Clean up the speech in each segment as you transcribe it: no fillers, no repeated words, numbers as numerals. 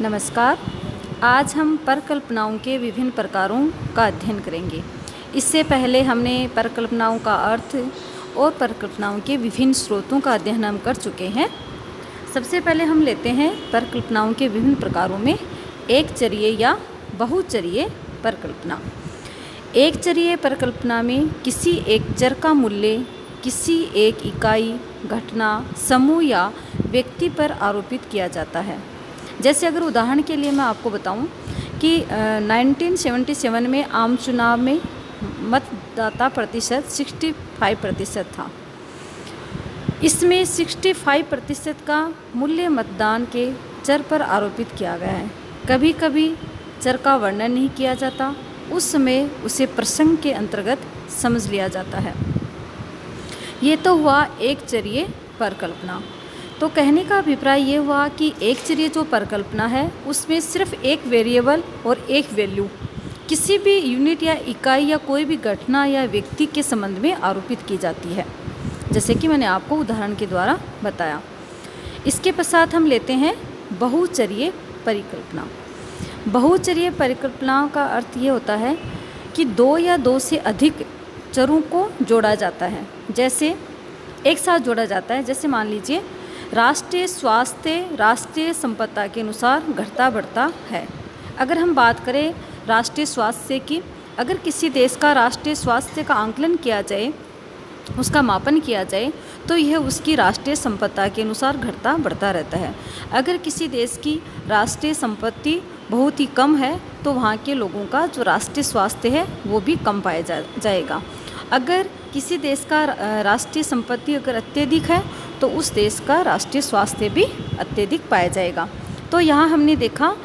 नमस्कार। आज हम परिकल्पनाओं के विभिन्न प्रकारों का अध्ययन करेंगे। इससे पहले हमने परिकल्पनाओं का अर्थ और परिकल्पनाओं के विभिन्न स्रोतों का अध्ययन हम कर चुके हैं। सबसे पहले हम लेते हैं परिकल्पनाओं के विभिन्न प्रकारों में एक चरीय या बहुचरीय परिकल्पना। एक चरीय परिकल्पना में किसी एक चर का मूल्य किसी एक इकाई, घटना, समूह या व्यक्ति पर आरोपित किया जाता है। जैसे अगर उदाहरण के लिए मैं आपको बताऊं कि 1977 में आम चुनाव में मतदाता प्रतिशत 65% था। इसमें 65% का मूल्य मतदान के चर पर आरोपित किया गया है। कभी कभी चर का वर्णन नहीं किया जाता, उस समय उसे प्रसंग के अंतर्गत समझ लिया जाता है। ये तो हुआ एक चरीय परिकल्पना। तो कहने का अभिप्राय ये हुआ कि एक चरीय जो परिकल्पना है उसमें सिर्फ एक वेरिएबल और एक वैल्यू किसी भी यूनिट या इकाई या कोई भी घटना या व्यक्ति के संबंध में आरोपित की जाती है, जैसे कि मैंने आपको उदाहरण के द्वारा बताया। इसके पश्चात हम लेते हैं बहुचरीय परिकल्पना। बहुचरीय परिकल्पना का अर्थ ये होता है कि दो या दो से अधिक चरों को जोड़ा जाता है, जैसे एक साथ जोड़ा जाता है। जैसे मान लीजिए राष्ट्रीय स्वास्थ्य राष्ट्रीय संपदा के अनुसार घटता बढ़ता है। अगर हम बात करें राष्ट्रीय स्वास्थ्य की, अगर किसी देश का राष्ट्रीय स्वास्थ्य का आंकलन किया जाए, उसका मापन किया जाए, तो यह उसकी राष्ट्रीय संपदा के अनुसार घटता बढ़ता रहता है। अगर किसी देश की राष्ट्रीय संपत्ति बहुत ही कम है तो वहाँ के लोगों का जो राष्ट्रीय स्वास्थ्य है वो भी कम पाया जाएगा। अगर किसी देश का राष्ट्रीय संपत्ति अगर अत्यधिक है तो उस देश का राष्ट्रीय स्वास्थ्य भी अत्यधिक पाया जाएगा। तो यहाँ हमने देखा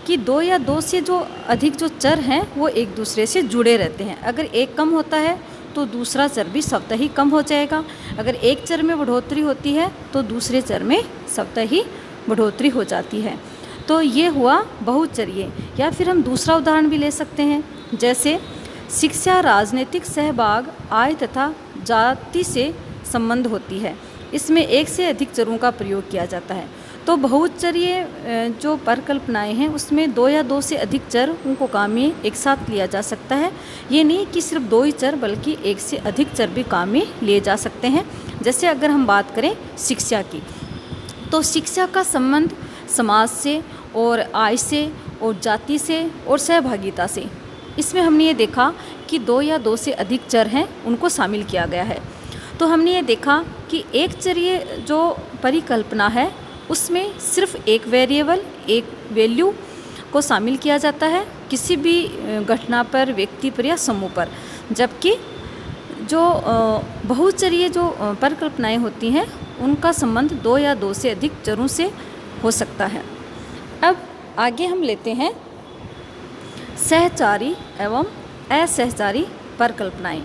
कि दो या दो से जो अधिक जो चर हैं वो एक दूसरे से जुड़े रहते हैं। अगर एक कम होता है तो दूसरा चर भी स्वतः ही कम हो जाएगा। अगर एक चर में बढ़ोतरी होती है तो दूसरे चर में स्वतः ही बढ़ोतरी हो जाती है। तो ये हुआ बहुचरीय। या फिर हम दूसरा उदाहरण भी ले सकते हैं, जैसे शिक्षा, राजनीतिक सहभाग, आय तथा जाति से संबंध होती है। इसमें एक से अधिक चरों का प्रयोग किया जाता है। तो बहुचरीय जो परिकल्पनाएं हैं उसमें दो या दो से अधिक चर उनको काम में एक साथ लिया जा सकता है। ये नहीं कि सिर्फ दो ही चर बल्कि एक से अधिक चर भी काम में लिए जा सकते हैं। जैसे अगर हम बात करें शिक्षा की, तो शिक्षा का संबंध समाज से और आय से और जाति से और सहभागिता से। इसमें हमने ये देखा कि दो या दो से अधिक चर हैं उनको शामिल किया गया है। तो हमने ये देखा कि एक चरीय जो परिकल्पना है उसमें सिर्फ एक वेरिएबल, एक वैल्यू को शामिल किया जाता है किसी भी घटना पर, व्यक्ति पर या समूह पर। जबकि जो बहुचरीय जो परिकल्पनाएं होती हैं उनका संबंध दो या दो से अधिक चरों से हो सकता है। अब आगे हम लेते हैं सहचारी एवं असहचारी परिकल्पनाएं।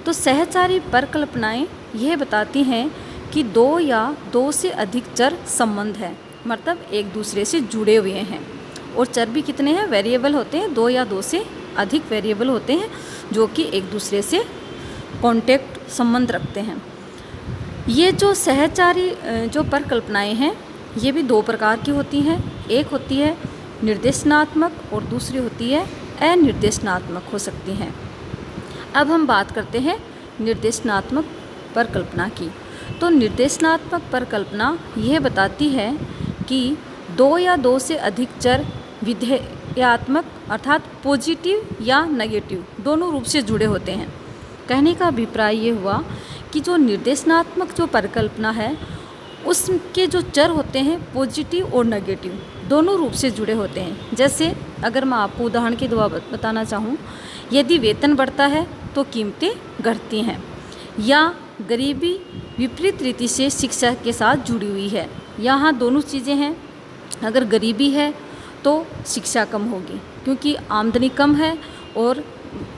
तो सहचारी परिकल्पनाएं यह बताती हैं कि दो या दो से अधिक चर संबंध है, मतलब एक दूसरे से जुड़े हुए हैं। और चर भी कितने हैं? वेरिएबल होते हैं। दो या दो से अधिक वेरिएबल होते हैं जो कि एक दूसरे से कॉन्टेक्ट संबंध रखते हैं। ये जो सहचारी जो परिकल्पनाएं हैं ये भी दो प्रकार की होती हैं। एक होती है निर्देशनात्मक और दूसरी होती है अनिर्देशनात्मक हो सकती हैं। अब हम बात करते हैं निर्देशनात्मक परिकल्पना की। तो निर्देशनात्मक परिकल्पना यह बताती है कि दो या दो से अधिक चर विधेयात्मक अर्थात पॉजिटिव या नेगेटिव दोनों रूप से जुड़े होते हैं। कहने का अभिप्राय ये हुआ कि जो निर्देशनात्मक जो परिकल्पना है उसके जो चर होते हैं पॉजिटिव और नेगेटिव दोनों रूप से जुड़े होते हैं। जैसे अगर मैं आपको उदाहरण के द्वारा बताना चाहूँ, यदि वेतन बढ़ता है तो कीमतें घटती हैं, या गरीबी विपरीत रीति से शिक्षा के साथ जुड़ी हुई है। यहाँ दोनों चीज़ें हैं। अगर गरीबी है तो शिक्षा कम होगी क्योंकि आमदनी कम है और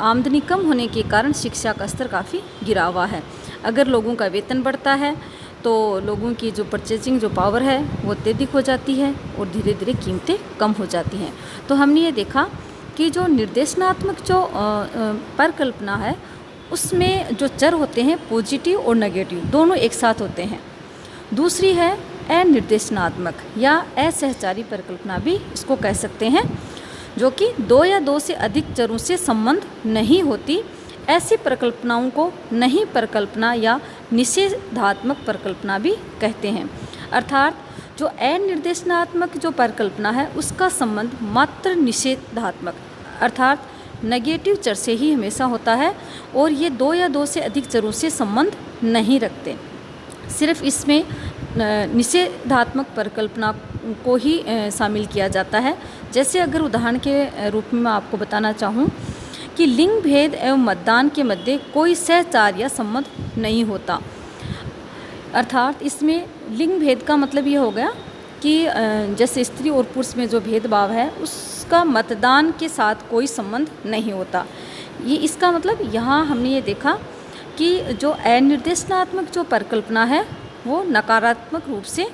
आमदनी कम होने के कारण शिक्षा का स्तर काफ़ी गिरा हुआ है। अगर लोगों का वेतन बढ़ता है तो लोगों की जो परचेजिंग जो पावर है वो अत्यधिक हो जाती है और धीरे धीरे कीमतें कम हो जाती हैं। तो हमने ये देखा कि जो निर्देशनात्मक जो परिकल्पना है उसमें जो चर होते हैं पॉजिटिव और नेगेटिव दोनों एक साथ होते हैं। दूसरी है अनिर्देशनात्मक या असहचारी परिकल्पना भी इसको कह सकते हैं, जो कि दो या दो से अधिक चरों से संबंध नहीं होती। ऐसी परिकल्पनाओं को नहीं परिकल्पना या निषेधात्मक परिकल्पना भी कहते हैं। अर्थात जो अनिर्देशनात्मक जो परिकल्पना है उसका संबंध मात्र निषेधात्मक अर्थात नेगेटिव चर से ही हमेशा होता है और ये दो या दो से अधिक चरों से संबंध नहीं रखते। सिर्फ इसमें निषेधात्मक परिकल्पना को ही शामिल किया जाता है। जैसे अगर उदाहरण के रूप में मैं आपको बताना चाहूँ कि लिंग भेद एवं मतदान के मध्य कोई सहचार या संबंध नहीं होता। अर्थात इसमें लिंग भेद का मतलब ये हो गया कि जैसे स्त्री और पुरुष में जो भेदभाव है उसका मतदान के साथ कोई संबंध नहीं होता। ये इसका मतलब यहाँ हमने ये देखा कि जो अनिर्देशनात्मक जो परिकल्पना है वो नकारात्मक रूप से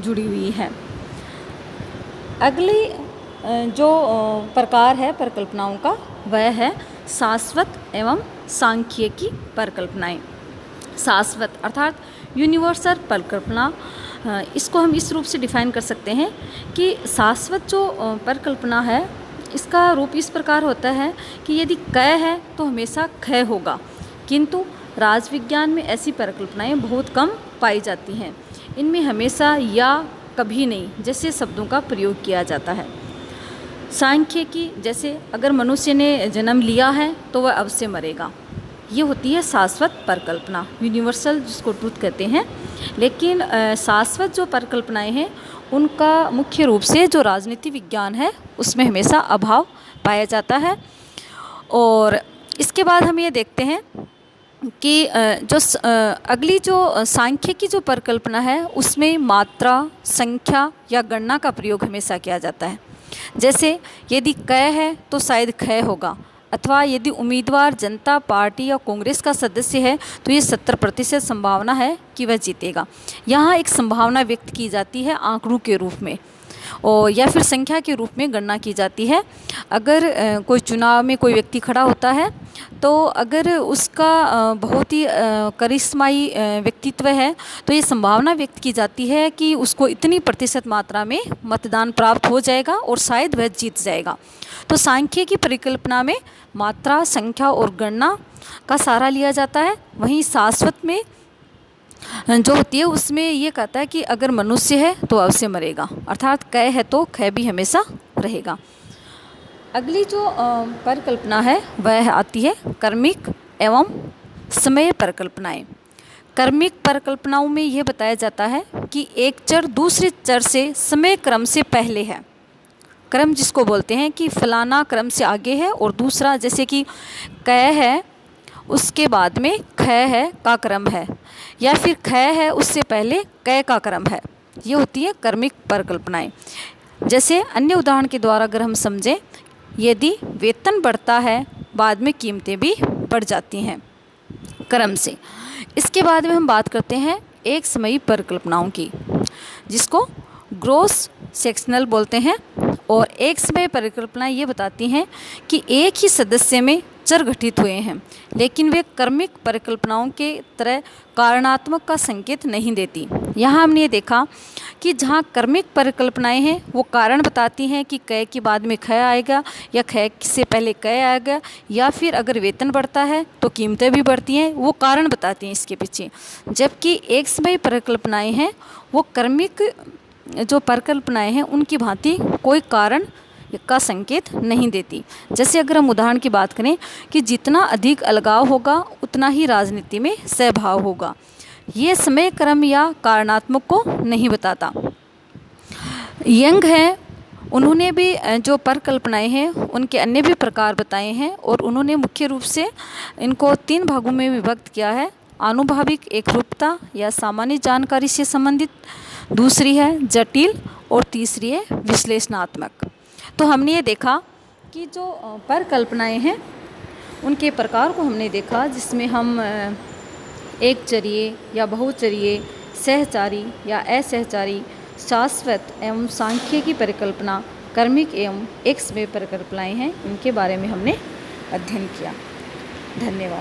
जुड़ी हुई है। अगली जो प्रकार है परिकल्पनाओं का वह है शाश्वत एवं सांख्यिकी परिकल्पनाएं। शाश्वत अर्थात यूनिवर्सल परिकल्पना, इसको हम इस रूप से डिफाइन कर सकते हैं कि शाश्वत जो परिकल्पना है इसका रूप इस प्रकार होता है कि यदि क है तो हमेशा ख होगा, किंतु राजविज्ञान में ऐसी परिकल्पनाएं बहुत कम पाई जाती हैं। इनमें हमेशा या कभी नहीं जैसे शब्दों का प्रयोग किया जाता है। सांख्यिकी जैसे अगर मनुष्य ने जन्म लिया है तो वह अवश्य मरेगा, ये होती है शाश्वत परिकल्पना, यूनिवर्सल जिसको ट्रूथ कहते हैं। लेकिन शाश्वत जो परिकल्पनाएं हैं उनका मुख्य रूप से जो राजनीति विज्ञान है उसमें हमेशा अभाव पाया जाता है। और इसके बाद हम ये देखते हैं कि अगली जो सांख्यिकी जो परिकल्पना है उसमें मात्रा, संख्या या गणना का प्रयोग हमेशा किया जाता है। जैसे यदि क है तो शायद ख होगा, अथवा यदि उम्मीदवार जनता पार्टी या कांग्रेस का सदस्य है तो ये 70% संभावना है कि वह जीतेगा। यहाँ एक संभावना व्यक्त की जाती है आंकड़ों के रूप में और या फिर संख्या के रूप में गणना की जाती है। अगर कोई चुनाव में कोई व्यक्ति खड़ा होता है तो अगर उसका बहुत ही करिश्माई व्यक्तित्व है तो ये संभावना व्यक्त की जाती है कि उसको इतनी प्रतिशत मात्रा में मतदान प्राप्त हो जाएगा और शायद वह जीत जाएगा। तो सांख्यिकी परिकल्पना में मात्रा, संख्या और गणना का सहारा लिया जाता है। वहीं शाश्वत में जो होती है उसमें ये कहता है कि अगर मनुष्य है तो अवश्य मरेगा, अर्थात क है तो ख भी हमेशा रहेगा। अगली जो परिकल्पना है वह आती है कर्मिक एवं समय परिकल्पनाएं। कर्मिक परिकल्पनाओं में यह बताया जाता है कि एक चर दूसरे चर से समय क्रम से पहले है। क्रम जिसको बोलते हैं कि फलाना क्रम से आगे है और दूसरा जैसे कि क है उसके बाद में ख है का क्रम है, या फिर ख है उससे पहले क का क्रम है। ये होती है कर्मिक परिकल्पनाएं। जैसे अन्य उदाहरण के द्वारा अगर हम समझें, यदि वेतन बढ़ता है बाद में कीमतें भी बढ़ जाती हैं क्रम से। इसके बाद में हम बात करते हैं एक समयी परिकल्पनाओं की, जिसको ग्रोस सेक्शनल बोलते हैं। और एक समय परिकल्पना ये बताती हैं कि एक ही सदस्य में चर गठित हुए हैं, लेकिन वे कर्मिक परिकल्पनाओं के तरह कारणात्मक का संकेत नहीं देती। यहाँ हमने ये देखा कि जहाँ कर्मिक परिकल्पनाएं हैं वो कारण बताती हैं कि क के बाद में ख आएगा या ख से पहले क आएगा, या फिर अगर वेतन बढ़ता है तो कीमतें भी बढ़ती हैं, वो कारण बताती हैं इसके पीछे। जबकि एक समय परिकल्पनाएं हैं वो कर्मिक जो परिकल्पनाएं हैं उनकी भांति कोई कारण का संकेत नहीं देती। जैसे अगर हम उदाहरण की बात करें कि जितना अधिक अलगाव होगा उतना ही राजनीति में सहभाव होगा, ये समय क्रम या कारणात्मक को नहीं बताता। यंग है, उन्होंने भी जो परिकल्पनाएं हैं उनके अन्य भी प्रकार बताए हैं और उन्होंने मुख्य रूप से इनको 3 भागों में विभक्त किया है। आनुभाविक एकरूपता या सामान्य जानकारी से संबंधित, दूसरी है जटिल और तीसरी है विश्लेषणात्मक। तो हमने ये देखा कि जो परिकल्पनाएं हैं उनके प्रकार को हमने देखा, जिसमें हम एक चरीय या बहुचरीय, सहचारी या असहचारी, शाश्वत एवं सांख्यिकी परिकल्पना, कर्मिक एवं एक समय परिकल्पनाएं हैं, इनके बारे में हमने अध्ययन किया। धन्यवाद।